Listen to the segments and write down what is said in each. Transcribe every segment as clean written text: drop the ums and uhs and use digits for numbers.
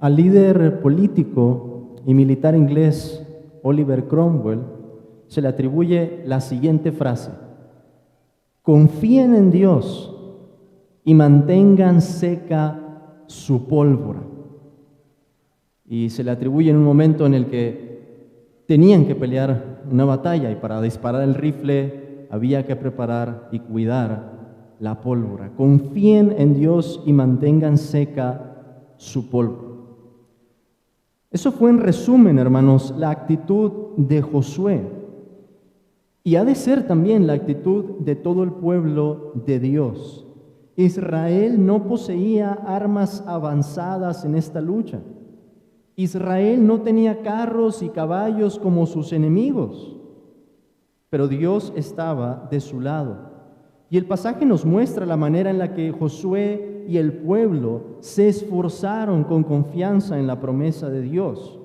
Al líder político y militar inglés Oliver Cromwell se le atribuye la siguiente frase: confíen en Dios y mantengan seca su pólvora. Y se le atribuye en un momento en el que tenían que pelear una batalla y para disparar el rifle había que preparar y cuidar la pólvora. Confíen en Dios y mantengan seca su pólvora. Eso fue en resumen, hermanos, la actitud de Josué. Y ha de ser también la actitud de todo el pueblo de Dios. Israel no poseía armas avanzadas en esta lucha. Israel no tenía carros y caballos como sus enemigos, pero Dios estaba de su lado. Y el pasaje nos muestra la manera en la que Josué y el pueblo se esforzaron con confianza en la promesa de Dios.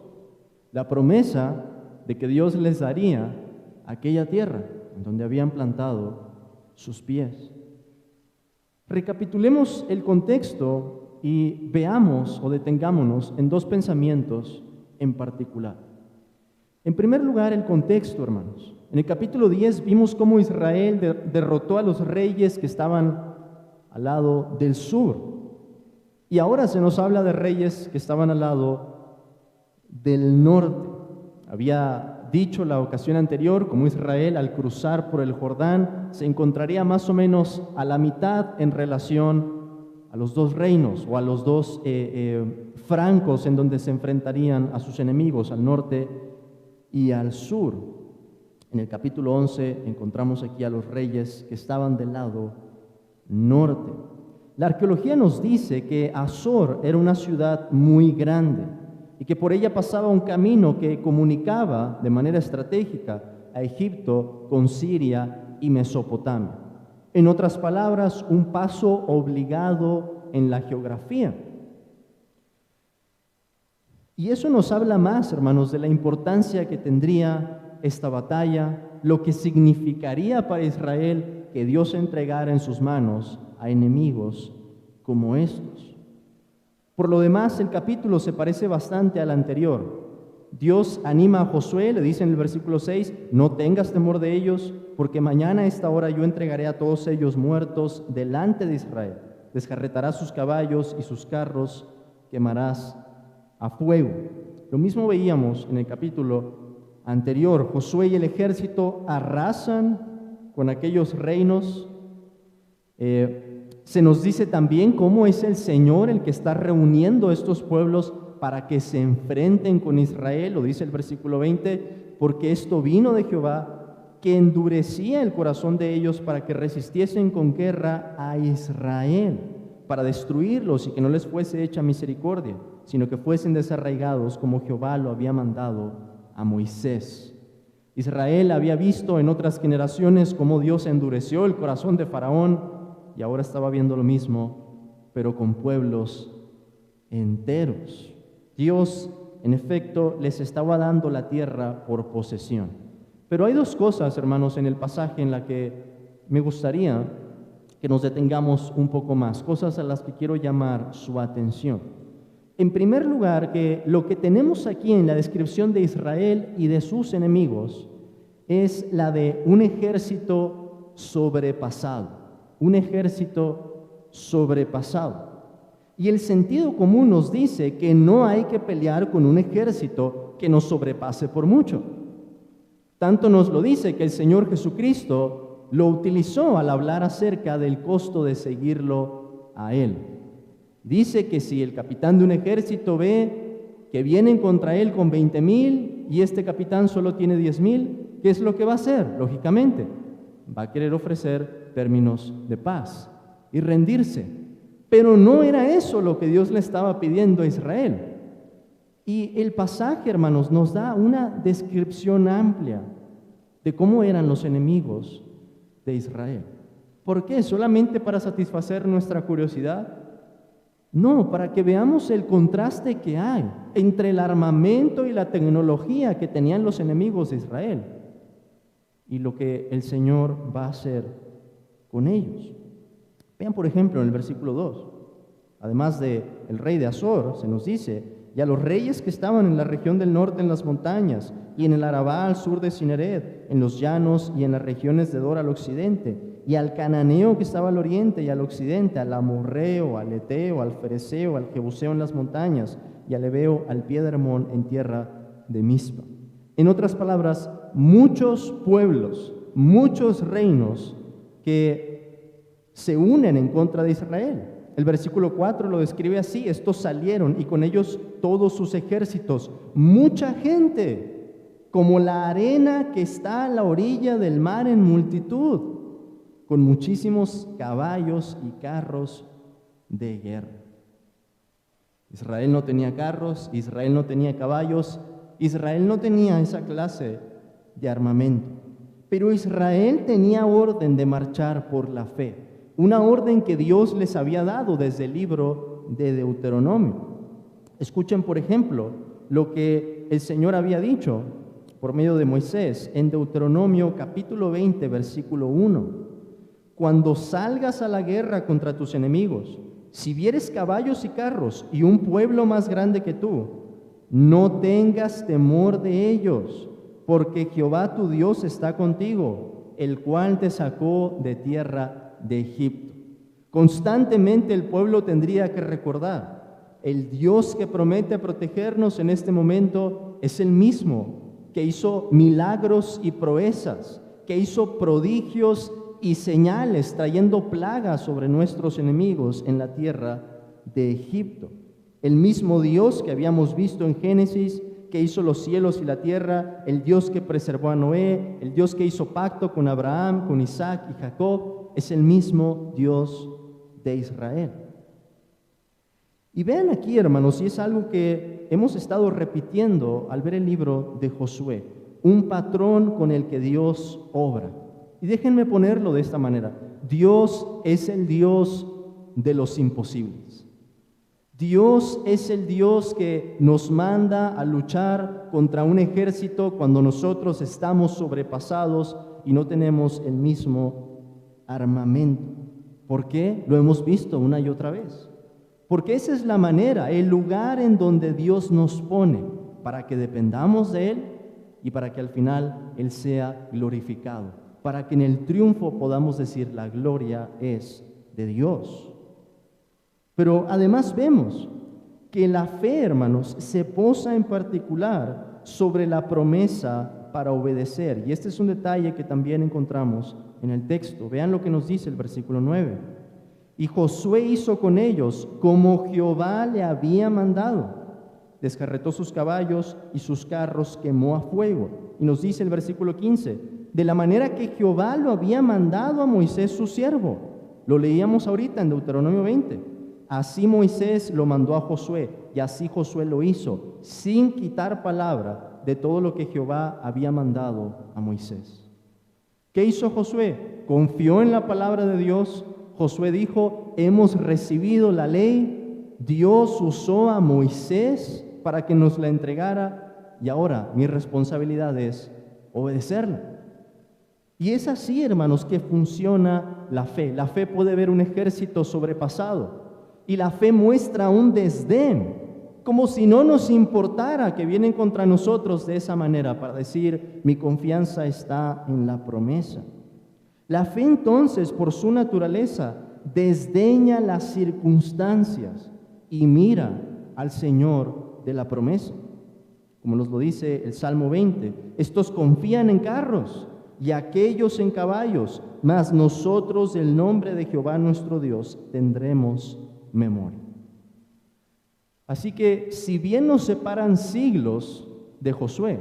La promesa de que Dios les daría aquella tierra en donde habían plantado sus pies. Recapitulemos el contexto y veamos o detengámonos en dos pensamientos en particular. En primer lugar, el contexto, hermanos. En el capítulo 10 vimos cómo Israel derrotó a los reyes que estaban al lado del sur. Y ahora se nos habla de reyes que estaban al lado del norte. Había dicho la ocasión anterior, como Israel al cruzar por el Jordán se encontraría más o menos a la mitad en relación a los dos reinos o a los dos francos en donde se enfrentarían a sus enemigos, al norte y al sur. En el capítulo 11 encontramos aquí a los reyes que estaban del lado norte. La arqueología nos dice que Azor era una ciudad muy grande y que por ella pasaba un camino que comunicaba de manera estratégica a Egipto con Siria y Mesopotamia. En otras palabras, un paso obligado en la geografía. Y eso nos habla más, hermanos, de la importancia que tendría esta batalla, lo que significaría para Israel que Dios entregara en sus manos a enemigos como estos. Por lo demás, el capítulo se parece bastante al anterior. Dios anima a Josué, le dice en el versículo 6, no tengas temor de ellos, porque mañana a esta hora yo entregaré a todos ellos muertos delante de Israel. Descarretarás sus caballos y sus carros quemarás a fuego. Lo mismo veíamos en el capítulo anterior. Josué y el ejército arrasan con aquellos reinos. Se nos dice también cómo es el Señor el que está reuniendo estos pueblos para que se enfrenten con Israel. Lo dice el versículo 20, porque esto vino de Jehová, que endurecía el corazón de ellos para que resistiesen con guerra a Israel, para destruirlos y que no les fuese hecha misericordia, sino que fuesen desarraigados como Jehová lo había mandado a Moisés. Israel había visto en otras generaciones cómo Dios endureció el corazón de Faraón y ahora estaba viendo lo mismo, pero con pueblos enteros. Dios, en efecto, les estaba dando la tierra por posesión. Pero hay dos cosas, hermanos, en el pasaje en la que me gustaría que nos detengamos un poco más, cosas a las que quiero llamar su atención. En primer lugar, que lo que tenemos aquí en la descripción de Israel y de sus enemigos es la de un ejército sobrepasado, un ejército sobrepasado. Y el sentido común nos dice que no hay que pelear con un ejército que nos sobrepase por mucho. Tanto nos lo dice que el Señor Jesucristo lo utilizó al hablar acerca del costo de seguirlo a Él. Dice que si el capitán de un ejército ve que vienen contra él con 20,000 y este capitán solo tiene 10,000, ¿qué es lo que va a hacer? Lógicamente, va a querer ofrecer términos de paz y rendirse. Pero no era eso lo que Dios le estaba pidiendo a Israel. Y el pasaje, hermanos, nos da una descripción amplia de cómo eran los enemigos de Israel. ¿Por qué? ¿Solamente para satisfacer nuestra curiosidad? No, para que veamos el contraste que hay entre el armamento y la tecnología que tenían los enemigos de Israel y lo que el Señor va a hacer con ellos. Vean, por ejemplo, en el versículo 2, además del rey de Azor, se nos dice y a los reyes que estaban en la región del norte en las montañas, y en el Arabá al sur de Cineret, en los llanos y en las regiones de Dor al occidente, y al cananeo que estaba al oriente y al occidente, al amorreo, al eteo, al fereceo, al jebuseo en las montañas, y al heveo al pie de Hermón en tierra de Mizpa. En otras palabras, muchos pueblos, muchos reinos que se unen en contra de Israel. El versículo 4 lo describe así: estos salieron y con ellos todos sus ejércitos, mucha gente, como la arena que está a la orilla del mar en multitud, con muchísimos caballos y carros de guerra. Israel no tenía carros, Israel no tenía caballos, Israel no tenía esa clase de armamento, pero Israel tenía orden de marchar por la fe. Una orden que Dios les había dado desde el libro de Deuteronomio. Escuchen, por ejemplo, lo que el Señor había dicho por medio de Moisés en Deuteronomio capítulo 20, versículo 1. Cuando salgas a la guerra contra tus enemigos, si vieres caballos y carros y un pueblo más grande que tú, no tengas temor de ellos, porque Jehová tu Dios está contigo, el cual te sacó de tierra de Egipto. Constantemente el pueblo tendría que recordar: el Dios que promete protegernos en este momento es el mismo que hizo milagros y proezas, que hizo prodigios y señales trayendo plagas sobre nuestros enemigos en la tierra de Egipto. El mismo Dios que habíamos visto en Génesis, que hizo los cielos y la tierra, el Dios que preservó a Noé, el Dios que hizo pacto con Abraham, con Isaac y Jacob, es el mismo Dios de Israel. Y vean aquí, hermanos, y es algo que hemos estado repitiendo al ver el libro de Josué, un patrón con el que Dios obra. Y déjenme ponerlo de esta manera: Dios es el Dios de los imposibles. Dios es el Dios que nos manda a luchar contra un ejército cuando nosotros estamos sobrepasados y no tenemos el mismo armamento. ¿Por qué? Lo hemos visto una y otra vez. Porque esa es la manera, el lugar en donde Dios nos pone para que dependamos de Él y para que al final Él sea glorificado, para que en el triunfo podamos decir: la gloria es de Dios. Pero además vemos que la fe, hermanos, se posa en particular sobre la promesa para obedecer. Y este es un detalle que también encontramos en el texto. Vean lo que nos dice el versículo 9. Y Josué hizo con ellos como Jehová le había mandado. Descarretó sus caballos y sus carros quemó a fuego. Y nos dice el versículo 15, de la manera que Jehová lo había mandado a Moisés su siervo. Lo leíamos ahorita en Deuteronomio 20. Así Moisés lo mandó a Josué, y así Josué lo hizo, sin quitar palabra de todo lo que Jehová había mandado a Moisés. ¿Qué hizo Josué? Confió en la palabra de Dios. Josué dijo: hemos recibido la ley, Dios usó a Moisés para que nos la entregara, y ahora mi responsabilidad es obedecerla. Y es así, hermanos, que funciona la fe. La fe puede ver un ejército sobrepasado, y la fe muestra un desdén, como si no nos importara que vienen contra nosotros de esa manera, para decir: mi confianza está en la promesa. La fe entonces, por su naturaleza, desdeña las circunstancias y mira al Señor de la promesa. Como nos lo dice el Salmo 20, estos confían en carros y aquellos en caballos, mas nosotros del nombre de Jehová nuestro Dios tendremos memoria. Así que, si bien nos separan siglos de Josué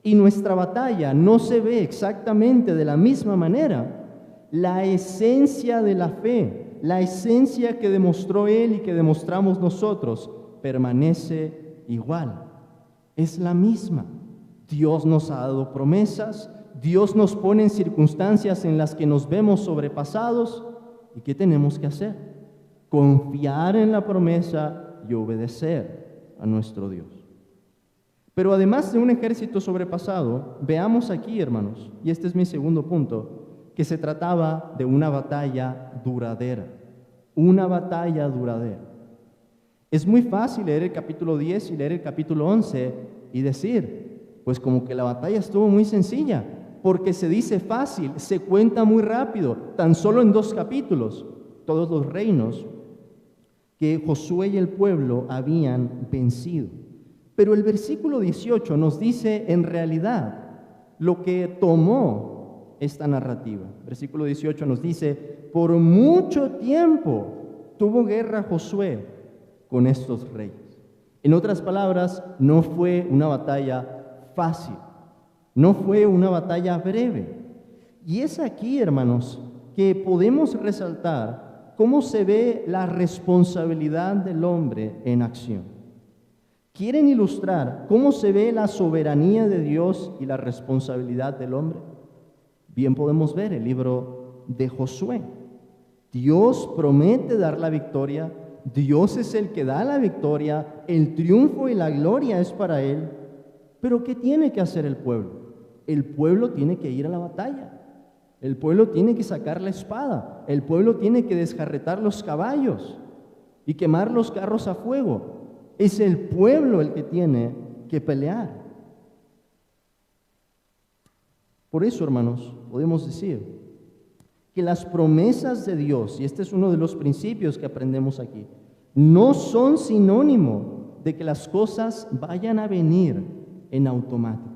y nuestra batalla no se ve exactamente de la misma manera, la esencia de la fe, la esencia que demostró él y que demostramos nosotros, permanece igual. Es la misma. Dios nos ha dado promesas, Dios nos pone en circunstancias en las que nos vemos sobrepasados. ¿Y qué tenemos que hacer? Confiar en la promesa y obedecer a nuestro Dios. Pero además de un ejército sobrepasado, veamos aquí, hermanos, y este es mi segundo punto, que se trataba de una batalla duradera. Una batalla duradera. Es muy fácil leer el capítulo 10 y leer el capítulo 11 y decir, pues como que la batalla estuvo muy sencilla, porque se dice fácil, se cuenta muy rápido, tan solo en 2 capítulos, todos los reinos que Josué y el pueblo habían vencido. Pero el versículo 18 nos dice en realidad lo que tomó esta narrativa. Versículo 18 nos dice, por mucho tiempo tuvo guerra Josué con estos reyes. En otras palabras, no fue una batalla fácil, no fue una batalla breve. Y es aquí, hermanos, que podemos resaltar cómo se ve la responsabilidad del hombre en acción. ¿Quieren ilustrar cómo se ve la soberanía de Dios y la responsabilidad del hombre? Bien podemos ver el libro de Josué. Dios promete dar la victoria, Dios es el que da la victoria, el triunfo y la gloria es para Él. Pero ¿qué tiene que hacer el pueblo? El pueblo tiene que ir a la batalla, el pueblo tiene que sacar la espada, el pueblo tiene que desjarretar los caballos y quemar los carros a fuego. Es el pueblo el que tiene que pelear. Por eso, hermanos, podemos decir que las promesas de Dios, y este es uno de los principios que aprendemos aquí, no son sinónimo de que las cosas vayan a venir en automático.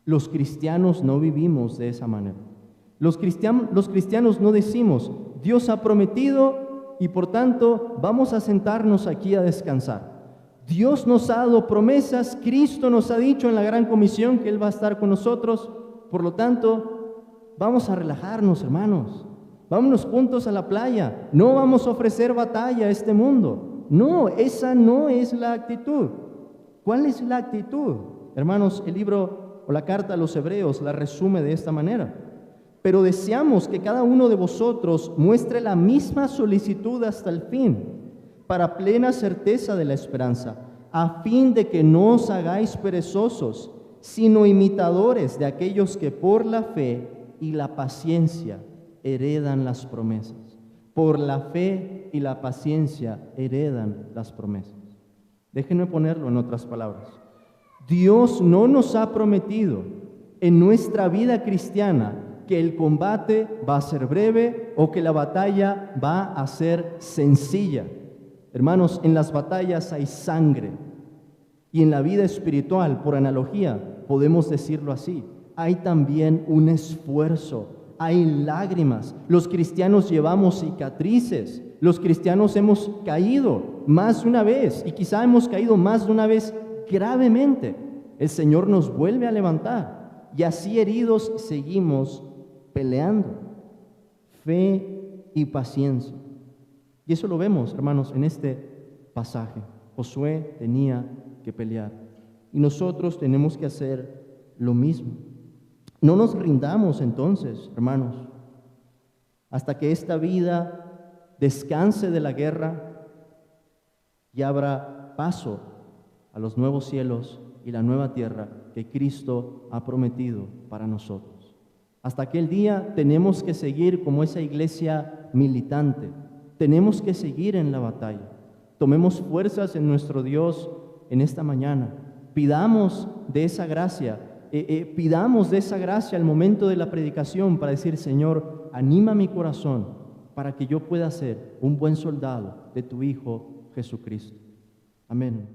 Los cristianos no vivimos de esa manera. Los cristianos no decimos, Dios ha prometido y por tanto vamos a sentarnos aquí a descansar. Dios nos ha dado promesas, Cristo nos ha dicho en la gran comisión que Él va a estar con nosotros, por lo tanto, vamos a relajarnos, hermanos, vámonos juntos a la playa, no vamos a ofrecer batalla a este mundo. No, esa no es la actitud. ¿Cuál es la actitud? Hermanos, el libro o la carta a los Hebreos la resume de esta manera. Pero deseamos que cada uno de vosotros muestre la misma solicitud hasta el fin, para plena certeza de la esperanza, a fin de que no os hagáis perezosos, sino imitadores de aquellos que por la fe y la paciencia heredan las promesas. Por la fe y la paciencia heredan las promesas. Déjenme ponerlo en otras palabras. Dios no nos ha prometido en nuestra vida cristiana que el combate va a ser breve o que la batalla va a ser sencilla. Hermanos, en las batallas hay sangre y en la vida espiritual, por analogía, podemos decirlo así, hay también un esfuerzo, hay lágrimas. Los cristianos llevamos cicatrices, los cristianos hemos caído más de una vez y quizá hemos caído más de una vez gravemente. El Señor nos vuelve a levantar y así heridos seguimos peleando. Fe y paciencia. Y eso lo vemos, hermanos, en este pasaje. Josué tenía que pelear y nosotros tenemos que hacer lo mismo. No nos rindamos entonces, hermanos, hasta que esta vida descanse de la guerra y abra paso a los nuevos cielos y la nueva tierra que Cristo ha prometido para nosotros. Hasta aquel día tenemos que seguir como esa iglesia militante. Tenemos que seguir en la batalla. Tomemos fuerzas en nuestro Dios en esta mañana. Pidamos de esa gracia al momento de la predicación para decir, Señor, anima mi corazón para que yo pueda ser un buen soldado de tu Hijo Jesucristo. Amén.